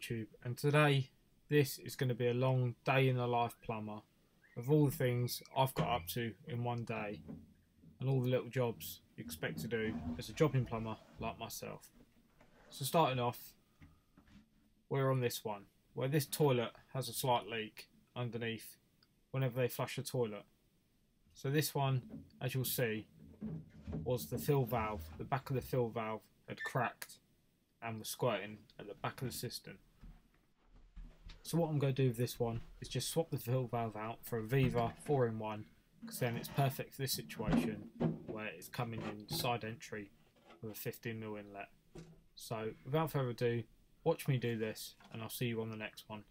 YouTube, and today this is going to be a long day in the life plumber of all the things I've got up to in one day and all the little jobs you expect to do as a jobbing plumber like myself. So starting off, we're on this one where this toilet has a slight leak underneath whenever they flush the toilet. So this one, as you'll see, was the fill valve. The back of the fill valve had cracked and was squirting at the back of the cistern. So what I'm going to do with this one is just swap the fill valve out for a Viva 4-in-1, because then it's perfect for this situation where it's coming in side entry with a 15mm inlet. So without further ado, watch me do this and I'll see you on the next one.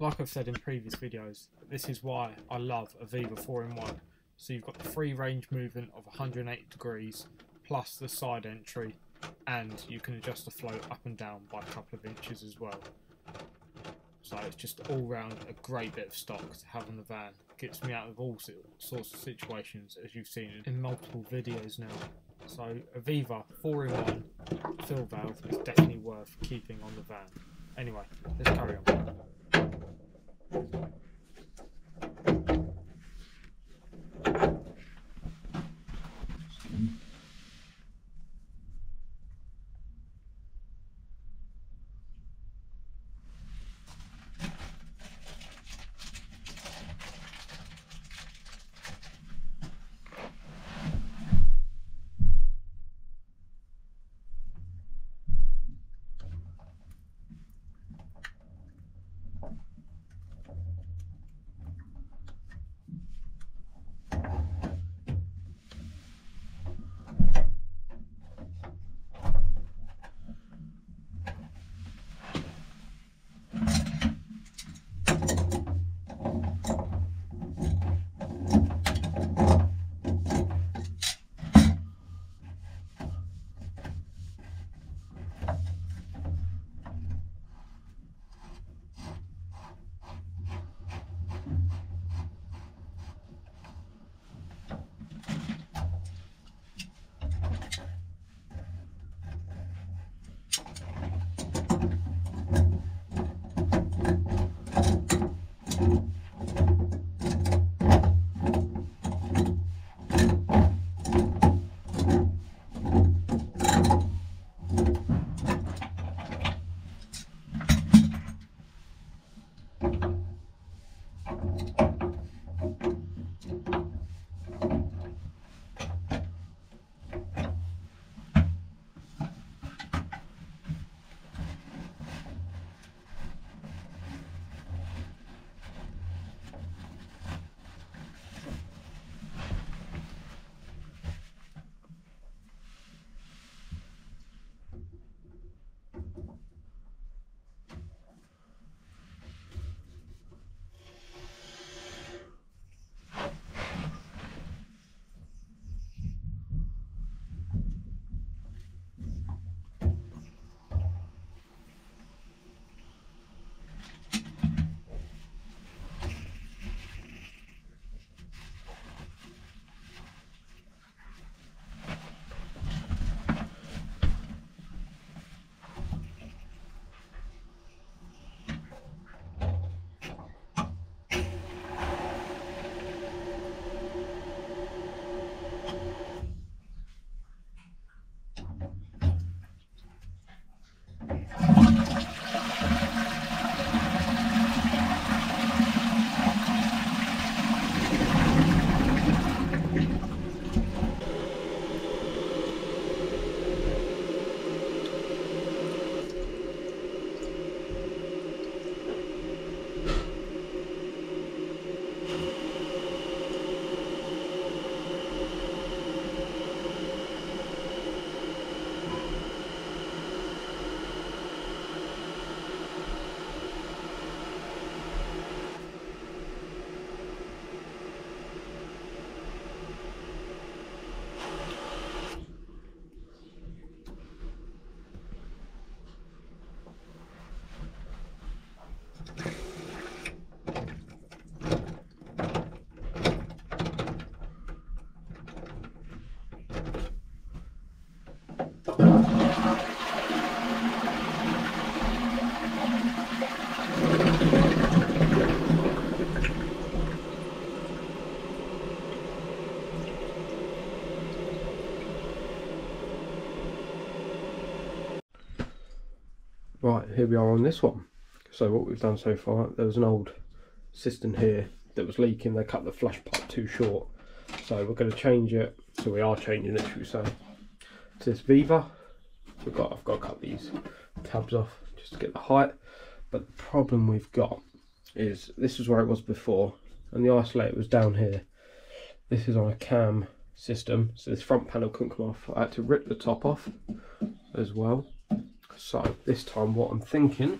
Like I've said in previous videos, this is why I love a Viva 4-in-1. So you've got the free range movement of 180 degrees, plus the side entry, and you can adjust the flow up and down by a couple of inches as well. So it's just all round a great bit of stock to have on the van. Gets me out of all sorts of situations, as you've seen in multiple videos now. So a Viva 4-in-1 fill valve is definitely worth keeping on the van. Anyway, let's carry on. Right, here we are on this one. So what we've done so far, there was an old cistern here that was leaking. They cut the flush pipe too short, so we're going to change it. So we are changing it, should we say, to this Viva. I've got to cut these tabs off just to get the height. But the problem we've got is this is where it was before, and the isolator was down here. This is on a cam system, so this front panel couldn't come off. I had to rip the top off as well. So this time what I'm thinking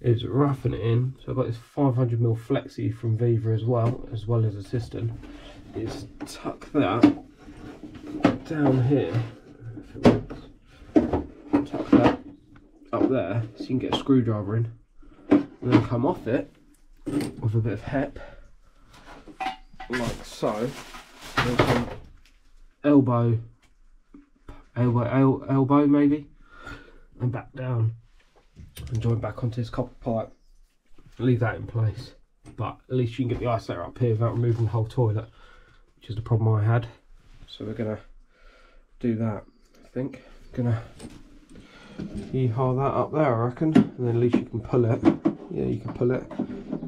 is roughing it in. So I've got this 500mm flexi from Viva as well as a cistern. Is tuck that down here, if it works. Tuck that up there so you can get a screwdriver in, and then come off it with a bit of hep, like so. And then come elbow maybe, and back down, and join back onto this copper pipe. Leave that in place, but at least you can get the isolator up here without removing the whole toilet, which is the problem I had. So we're gonna do that. I think gonna yeehaw that up there, I reckon, and then at least you can pull it. Yeah, you can pull it.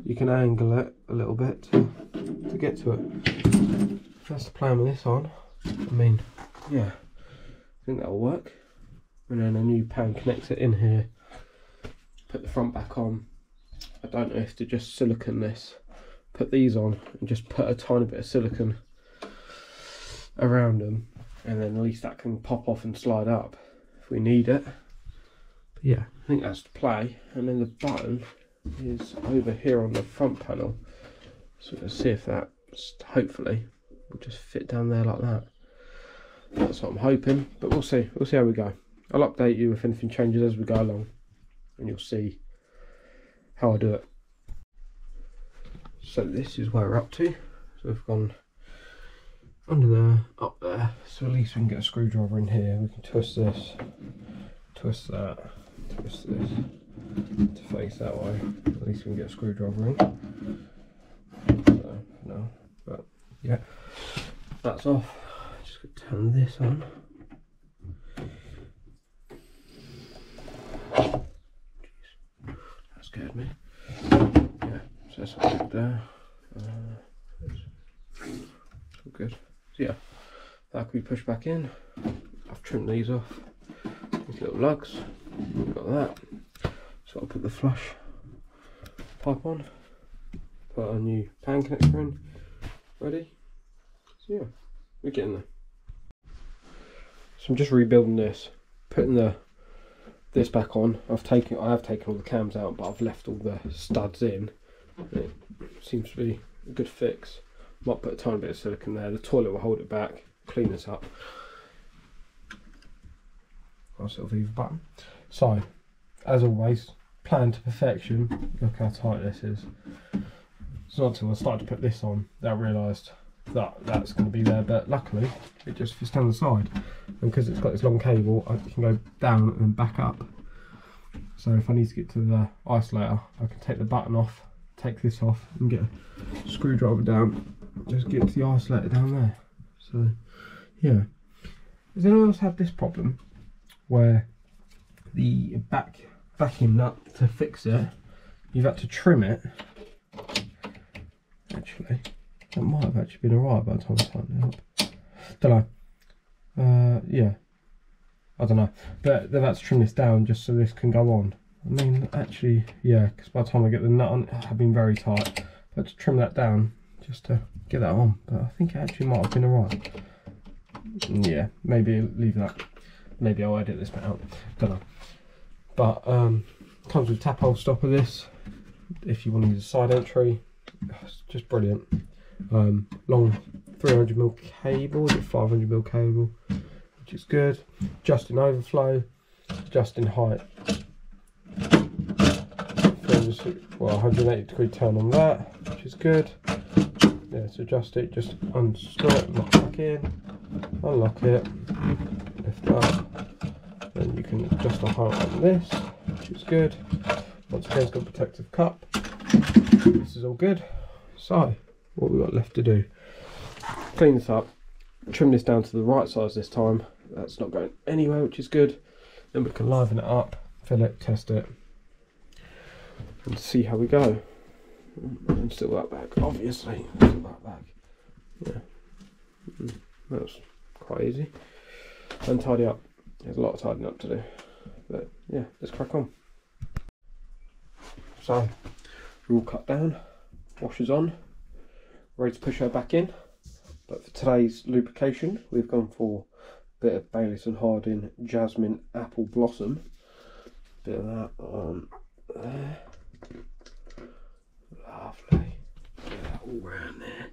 You can angle it a little bit to get to it. That's the plan with this on. I mean, yeah, I think that'll work. And then a new pan connects it in here. Put the front back on. I don't know if to just silicone this, put these on, and just put a tiny bit of silicone around them, and then at least that can pop off and slide up if we need it. But yeah, I think that's the play. And then the button is over here on the front panel, so let's see if that hopefully will just fit down there like that. That's what I'm hoping, but we'll see how we go. I'll update you if anything changes as we go along, and you'll see how I do it. So this is where we're up to. So we've gone under there, up there, so at least we can get a screwdriver in here. We can twist this, twist that, twist this to face that way. At least we can get a screwdriver in. So, no, but yeah, that's off. Just gonna turn this on. Jeez, that scared me. Yeah, so that's all good there. It's all good. So yeah, that can be pushed back in. I've trimmed these off, these little lugs. We've got that. So I'll put the flush pipe on, put a new pan connector in, ready. So yeah, we're getting there. So I'm just rebuilding this, putting this back on. I have taken all the cams out, but I've left all the studs in. It seems to be a good fix. Might put a tiny bit of silicone there. The toilet will hold it back, clean this up. Nice little Viva button. So, as always, plan to perfection. Look how tight this is. It's not until I started to put this on that I realised that that's going to be there, but luckily it just fits down the side, and because it's got this long cable, I can go down and then back up. So if I need to get to the isolator, I can take the button off, take this off, and get a screwdriver down, just get to the isolator down there. So yeah, has anyone else had this problem where the backing nut to fix it, you've had to trim it? Actually, that might have actually been alright by the time I tightened it up. Don't know. Yeah, I don't know. But they've had to trim this down just so this can go on. I mean, actually, yeah, because by the time I get the nut on, it had been very tight. I had to trim that down just to get that on. But I think it actually might have been alright. Yeah, maybe leave that. Maybe I'll edit this bit out. Don't know. But comes with tap hole stopper. This, if you want to use a side entry, it's just brilliant. Long 300mm cable, 500mm cable, which is good. Just in overflow, just in height. Well, 180-degree turn on that, which is good. Yeah, to adjust it, just unscrew it, lock back in, unlock it, lift up, then you can adjust the height on this, which is good. Once again, it's got a protective cup. This is all good. So, what we've got left to do, clean this up, trim this down to the right size this time. That's not going anywhere, which is good. Then we can liven it up, fill it, test it, and see how we go. And still that back, obviously. Still that back. Yeah, that's quite easy. And tidy up. There's a lot of tidying up to do. But yeah, let's crack on. So, we're all cut down, washers on, ready to push her back in. But for today's lubrication, we've gone for a bit of Bayliss and Harding Jasmine Apple Blossom. Bit of that on there. Lovely. Yeah, all round there.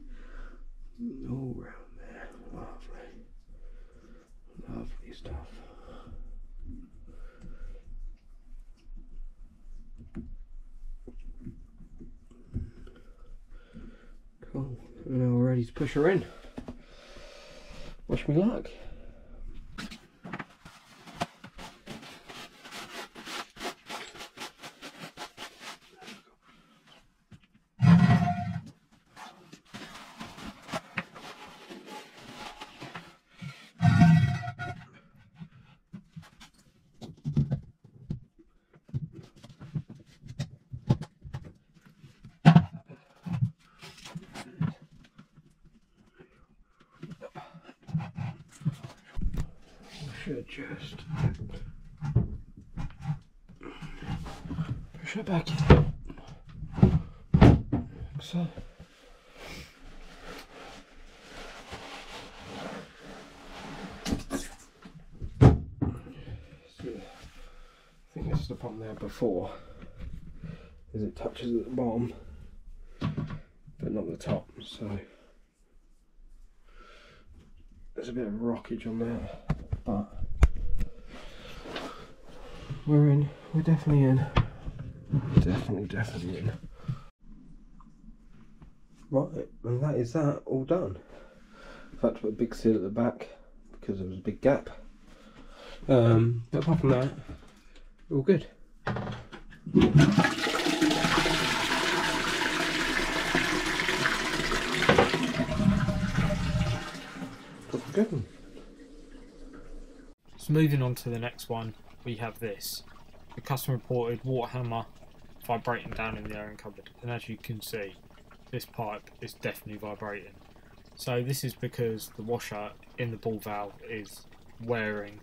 All round there. Lovely. Lovely stuff. Cool. Now we're ready to push her in. Wish me luck. Should just push it back in. So. I think this is the problem there before, is it touches at the bottom, but not the top, so there's a bit of rockage on there, but we're in, we're definitely in, definitely in. Right, and that is that all done. I've had to put a big seal at the back because there was a big gap, but apart from that, all good. Good. So moving on to the next one, we have this. The customer reported water hammer vibrating down in the airing cupboard, and as you can see, this pipe is definitely vibrating. So this is because the washer in the ball valve is wearing,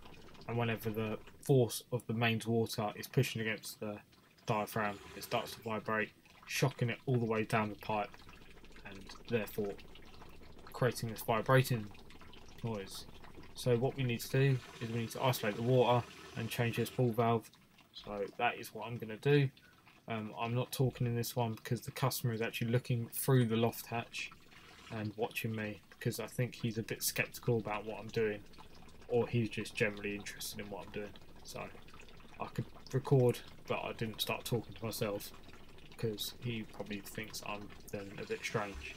and whenever the force of the mains water is pushing against the diaphragm, it starts to vibrate, shocking it all the way down the pipe, and therefore creating this vibrating noise. So what we need to do is we need to isolate the water and change this ball valve. So that is what I'm going to do. I'm not talking in this one because the customer is actually looking through the loft hatch and watching me, because I think he's a bit skeptical about what I'm doing, or he's just generally interested in what I'm doing. So I could record, but I didn't start talking to myself because he probably thinks I'm then a bit strange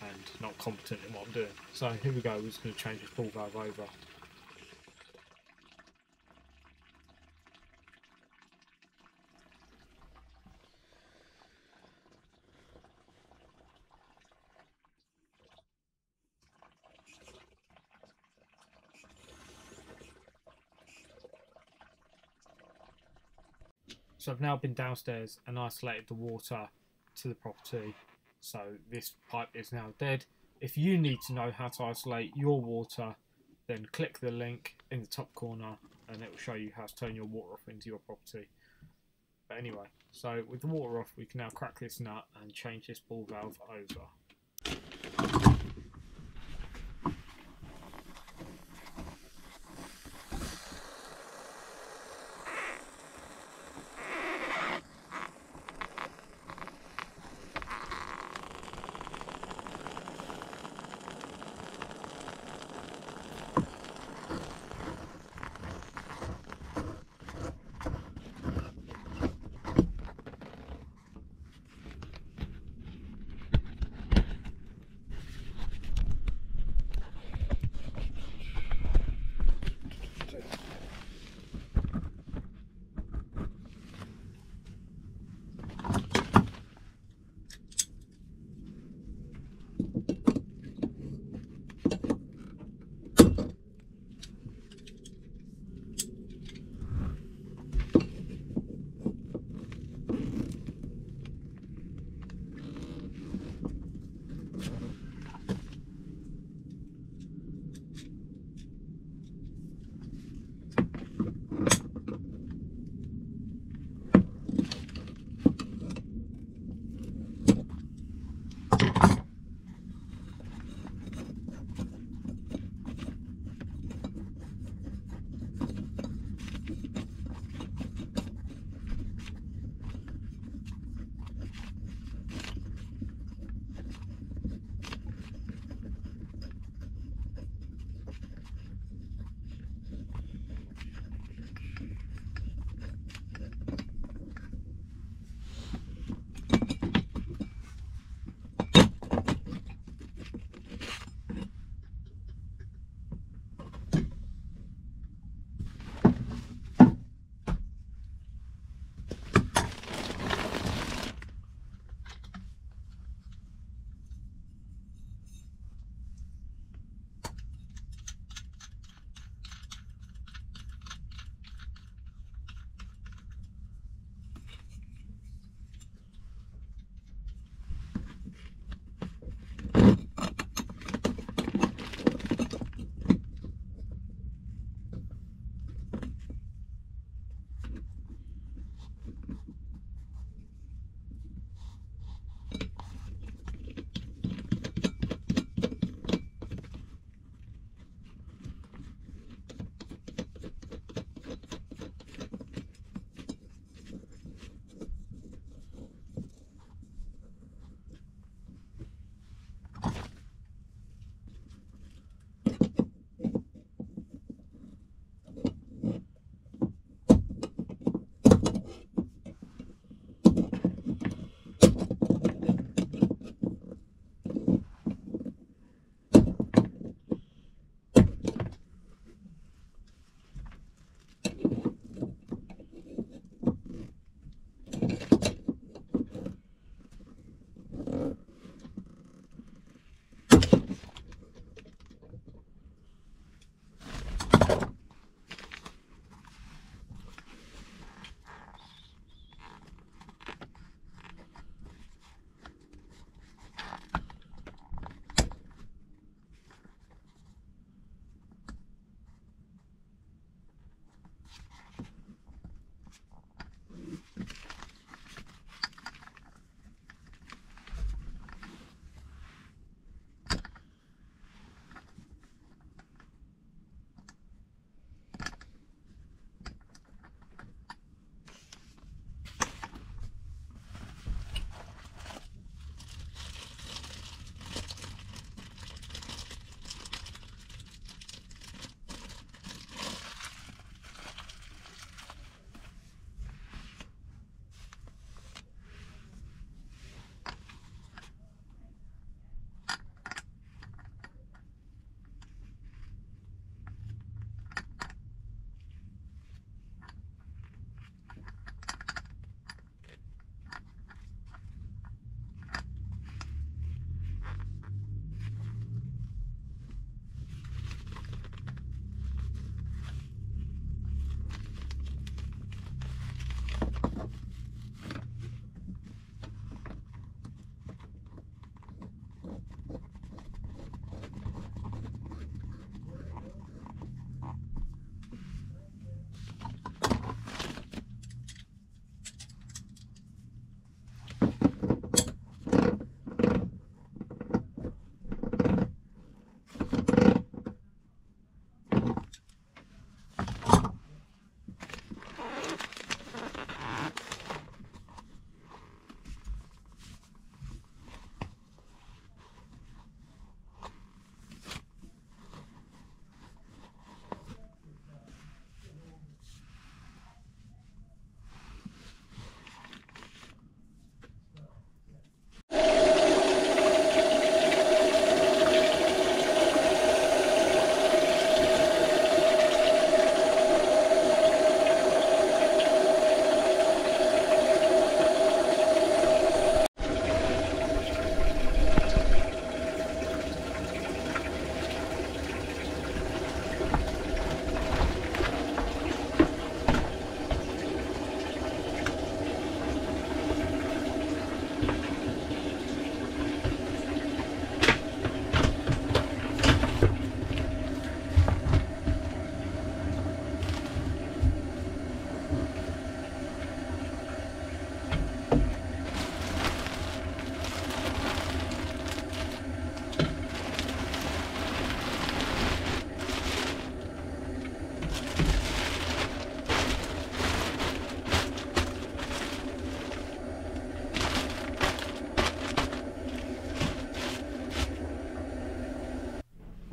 and not competent in what I'm doing. So here we go, we're just going to change this ball valve over. So I've now been downstairs and isolated the water to the property. So this pipe is now dead. If you need to know how to isolate your water, then click the link in the top corner and it will show you how to turn your water off into your property. But anyway, so with the water off, we can now crack this nut and change this ball valve over.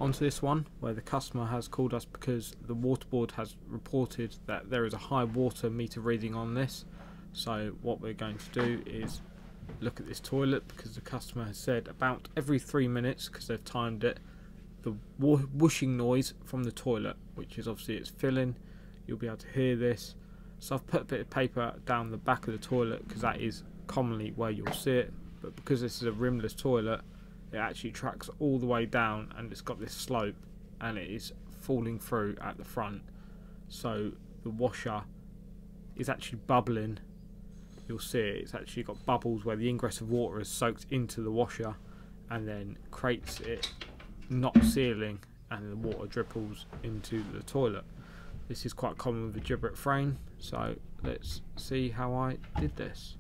onto this one where the customer has called us because the water board has reported that there is a high water meter reading on this. So what we're going to do is look at this toilet, because the customer has said about every 3 minutes, because they've timed it, the whooshing noise from the toilet, which is obviously it's filling. You'll be able to hear this. So I've put a bit of paper down the back of the toilet because that is commonly where you'll see it, but because this is a rimless toilet, it actually tracks all the way down and it's got this slope and it is falling through at the front. So the washer is actually bubbling. You'll see it's actually got bubbles where the ingress of water is soaked into the washer and then creates it not sealing, and the water dripples into the toilet. This is quite common with a giblet frame, so let's see how I did this.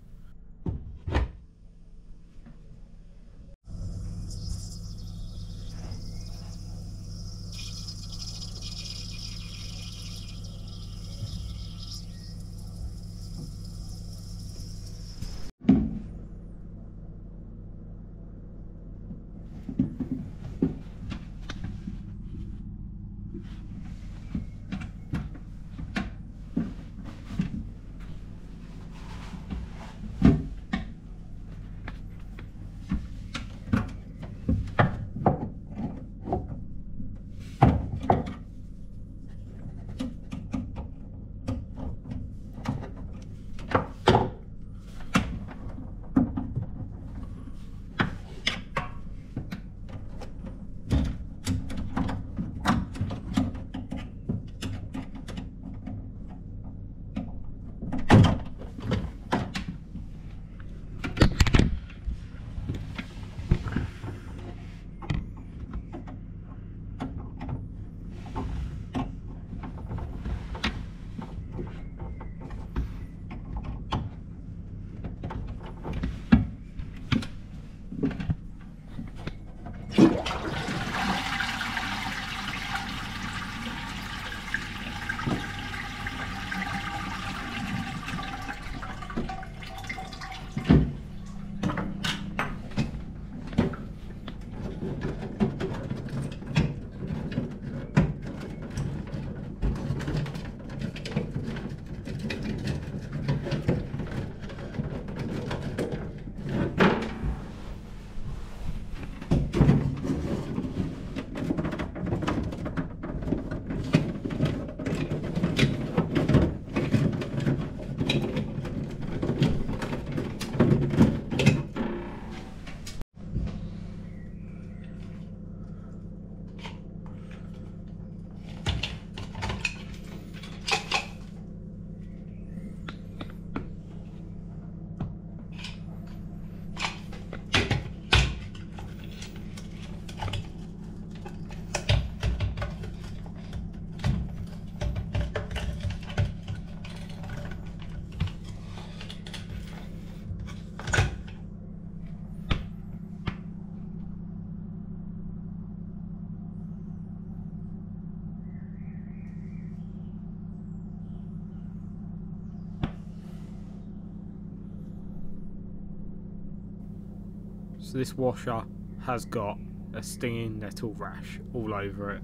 So this washer has got a stinging nettle rash all over it,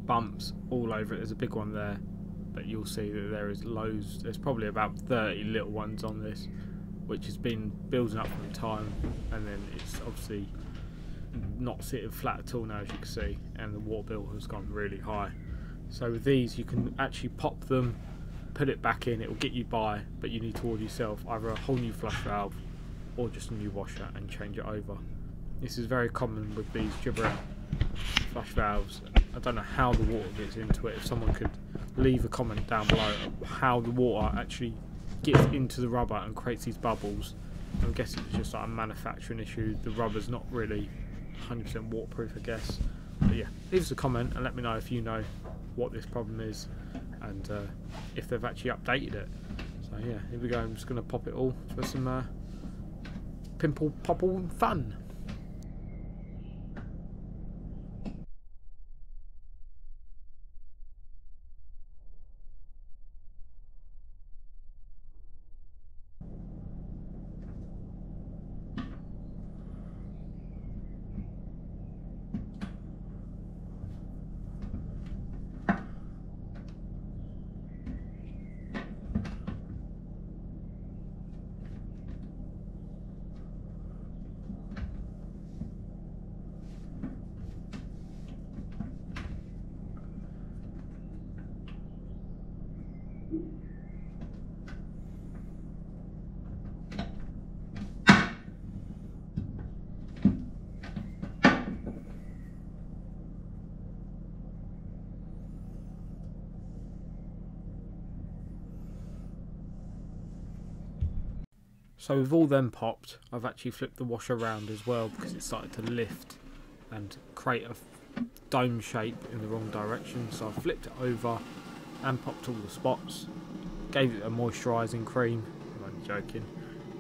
bumps all over it. There's a big one there, but you'll see that there is loads. There's probably about 30 little ones on this, which has been building up from time, and then it's obviously not sitting flat at all now, as you can see, and the water bill has gone really high. So with these you can actually pop them, put it back in, it will get you by, but you need to order yourself either a whole new flush valve or just a new washer and change it over. This is very common with these gibbering flush valves. I don't know how the water gets into it. If someone could leave a comment down below how the water actually gets into the rubber and creates these bubbles. I'm guessing it's just like a manufacturing issue. The rubber's not really 100% waterproof, I guess. But yeah, leave us a comment and let me know if you know what this problem is and if they've actually updated it. So yeah, here we go. I'm just going to pop it all for some pimple popple fun. So with all them popped, I've actually flipped the washer around as well because it started to lift and create a dome shape in the wrong direction. So I flipped it over and popped all the spots, gave it a moisturising cream, I'm only joking,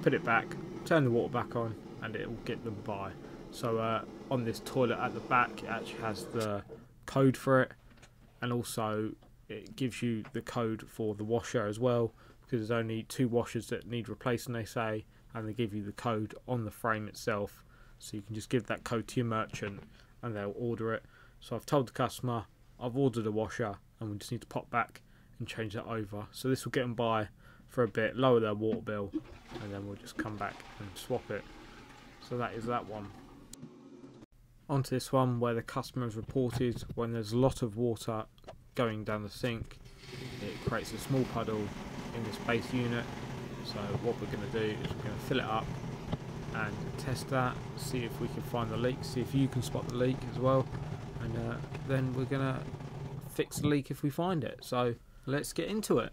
put it back, turn the water back on, and it will get them by. So on this toilet at the back, it actually has the code for it, and also it gives you the code for the washer as well, because there's only 2 washers that need replacing, they say, and they give you the code on the frame itself, so you can just give that code to your merchant and they'll order it. So I've told the customer I've ordered a washer and we just need to pop back and change that over. So this will get them by for a bit, lower their water bill, and then we'll just come back and swap it. So that is that one. Onto this one where the customer has reported when there's a lot of water going down the sink, it creates a small puddle in this base unit. So what we're going to do is we're going to fill it up and test that, see if we can find the leak, see if you can spot the leak as well, and then we're going to fix the leak if we find it. So let's get into it.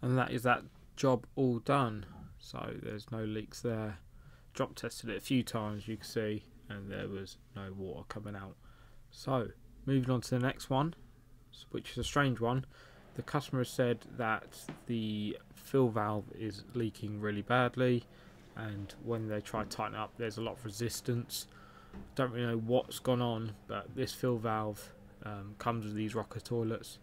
And that is that job all done. So there's no leaks there. Drop tested it a few times, you can see, and there was no water coming out. So moving on to the next one, which is a strange one. The customer has said that the fill valve is leaking really badly, and when they try to tighten it up, there's a lot of resistance. Don't really know what's gone on, but this fill valve comes with these rocker toilets,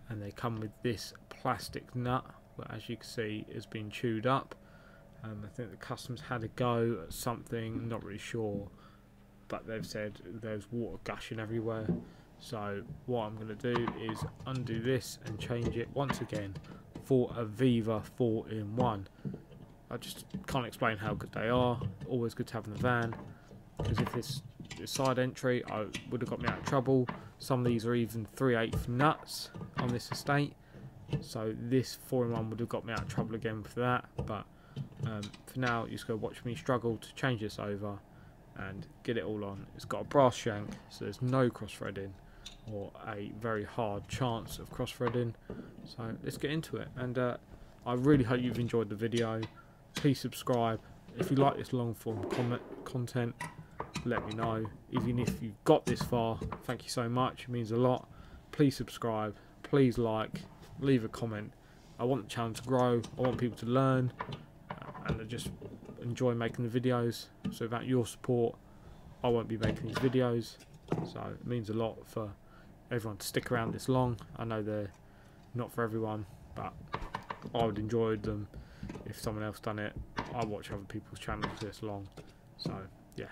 and they come with this plastic nut, but as you can see, it's been chewed up. I think the customer's had a go at something, not really sure, but they've said there's water gushing everywhere. So what I'm going to do is undo this and change it once again for a Viva 4-in-1. I just can't explain how good they are. Always good to have in the van, because if this side entry, I would have got me out of trouble. Some of these are even 3/8 nuts on this estate, so this 4-in-1 would have got me out of trouble again for that. But for now, you're just going to watch me struggle to change this over and get it all on. It's got a brass shank, so there's no cross threading or a very hard chance of cross threading. So let's get into it, and I really hope you've enjoyed the video. Please subscribe if you like this long form content. Let me know. Even if you've got this far, thank you so much, it means a lot. Please subscribe, please like, leave a comment. I want the channel to grow, I want people to learn, and I just enjoy making the videos. So without your support, I won't be making these videos. So it means a lot for everyone to stick around this long. I know they're not for everyone, but I would enjoy them if someone else done it. I watch other people's channels this long. So yeah,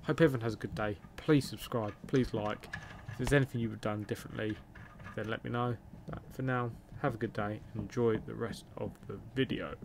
hope everyone has a good day. Please subscribe, please like. If there's anything you would have done differently, then let me know. But for now, have a good day and enjoy the rest of the video.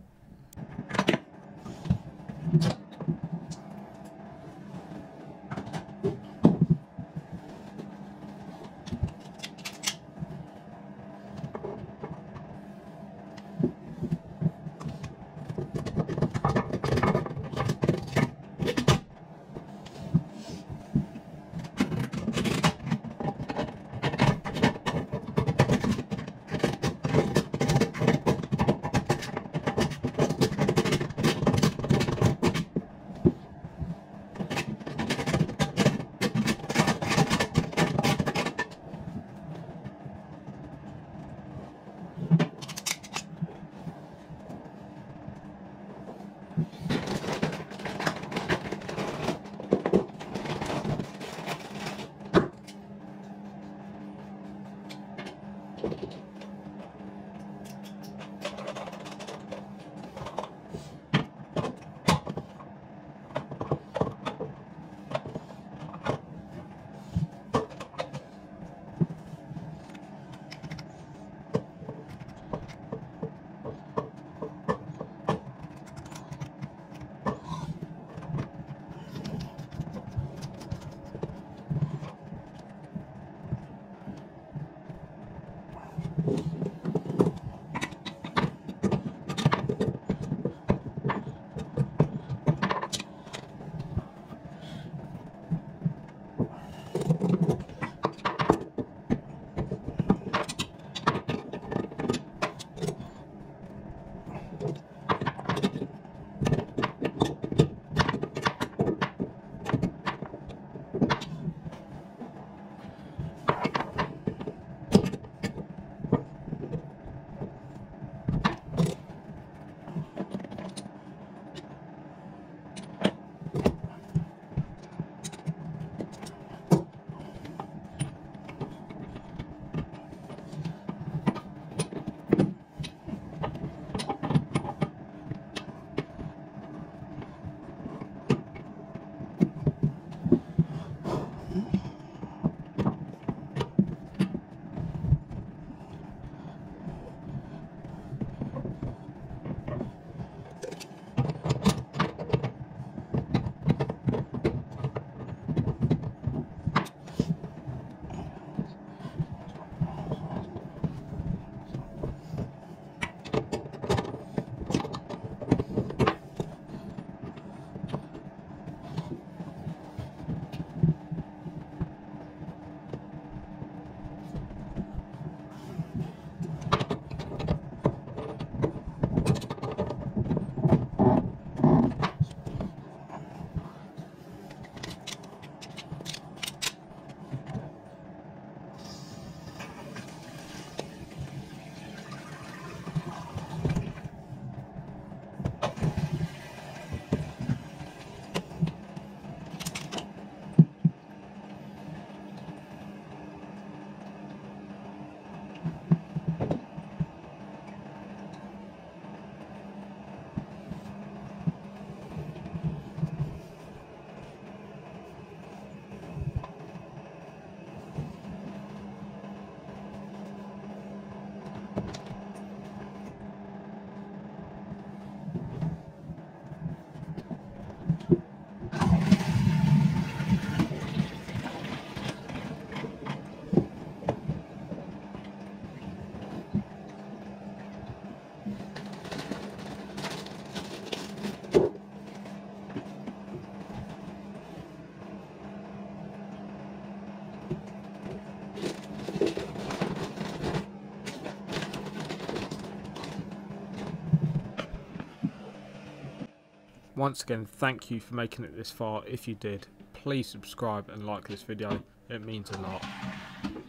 Once again, thank you for making it this far. If you did, please subscribe and like this video. It means a lot.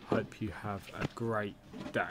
Hope you have a great day.